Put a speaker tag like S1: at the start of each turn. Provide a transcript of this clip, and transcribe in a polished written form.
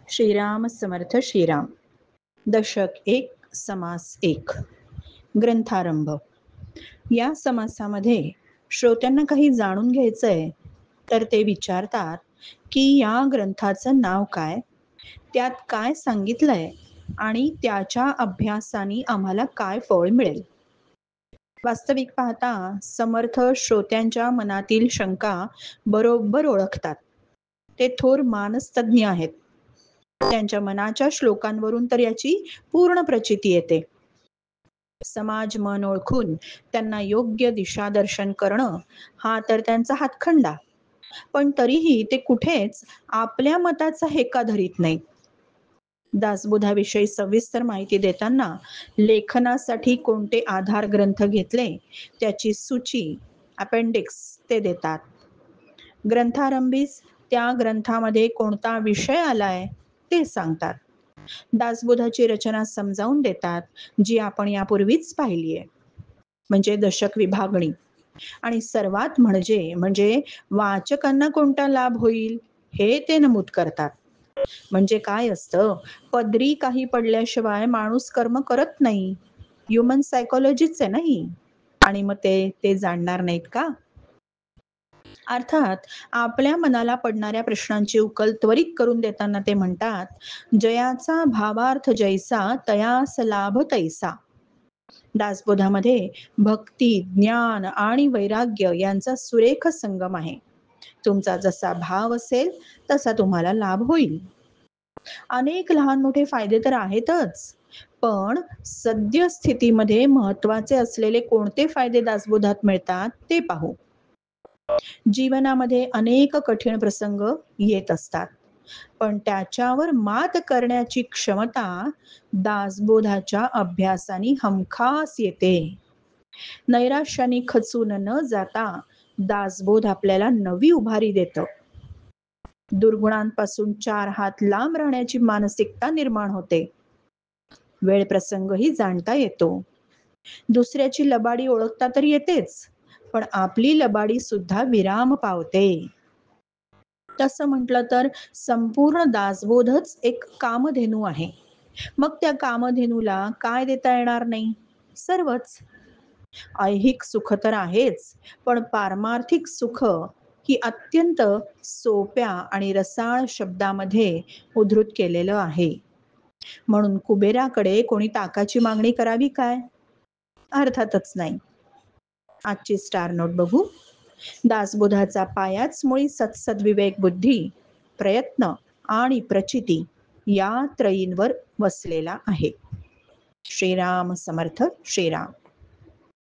S1: श्रीराम समर्थ श्रीराम. दशक 1 समास 1. ग्रंथारंभ. या समासामध्ये श्रोत्यांना काही जाणून घ्यायचंय तर ते विचारतात की या ग्रंथाचं नाव काय, त्यात काय सांगितलंय आणि त्याच्या अभ्यासाने आम्हाला काय फळ मिळेल. वास्तविक पाहता समर्थ श्रोत्यांच्या मनातील शंका बरोबर ओळखतात. ते थोर मानसतज्ञ आहेत. त्यांच्या मनाच्या श्लोकांवरून तर याची पूर्ण प्रचिती येते. समाज मन ओळखून त्यांना योग्य दिशादर्शन करणं हा तर त्यांचा हातखंडा. पण तरीही ते कुठेच आपल्या मताचा हेका धरीत नाहीत. दासबोधाविषयी सविस्तर माहिती देताना लेखनासाठी कोणते आधार ग्रंथ घेतले त्याची सूची, अपेंडिक्स ते देतात. ग्रंथारंभीस त्या ग्रंथामध्ये कोणता विषय आलाय ते सांगतात. दासबोधाची रचना समजावून देतात, जी आपण यापूर्वीच पाहिली आहे, म्हणजे दशक विभागणी. आणि सर्वात म्हणजे वाचकांना कोणता लाभ होईल हे ते नमूद करतात. म्हणजे काय असतं, पदरी काही पडल्याशिवाय माणूस कर्म करत नाही. ह्युमन सायकोलॉजीच आहे नाही. आणि मग ते जाणणार नाहीत का? अर्थात आपल्या मनाला पडणाऱ्या प्रश्नांची उकल त्वरित करून देताना ते म्हणतात, जयाचा भावार्थ जैसा तयास लाभ तैसा. दासबोधामध्ये भक्ती, ज्ञान आणि वैराग्य यांचा सुरेख संगम आहे. तुमचा जसा भाव असेल तसा तुम्हाला लाभ होईल. अनेक लहान मोठे फायदे तर आहेतच, पण सद्यस्थितीमध्ये महत्वाचे असलेले कोणते फायदे दासबोधात मिळतात ते पाहू. जीवनामध्ये अनेक कठीण प्रसंग येत असतात, पण त्याच्यावर मात करण्याची क्षमता दासबोधाच्या अभ्यासाने हमखास येते. नैराश्याने खचून न जाता दासबोध आपल्याला नवी उभारी देतं. दुर्गुणांपासून 4 हात लांब राहण्याची मानसिकता निर्माण होते. वेळ प्रसंगही जाणता येतो. दुसऱ्याची लबाडी ओळखता तर येतेच, पण आपली लबाडी सुद्धा विराम पावते. तसं म्हटलं तर संपूर्ण दासबोधच एक कामधेनू आहे. मग त्या कामधेनूला काय देता येणार नाही? सर्वच. ऐहिक सुख तर आहेच, पण पारमार्थिक सुख ही अत्यंत सोप्या आणि रसाळ शब्दामध्ये उद्धृत केलेलं आहे. म्हणून कुबेराकडे कोणी ताकाची मागणी करावी काय? अर्थातच नाही. आजची स्टार नोट बघू. दासबोधाचा पायाच मुळी सत्सद्विवेक बुद्धी, प्रयत्न आणि प्रचिती या त्रयींवर वसलेला आहे. श्रीराम समर्थ श्रीराम.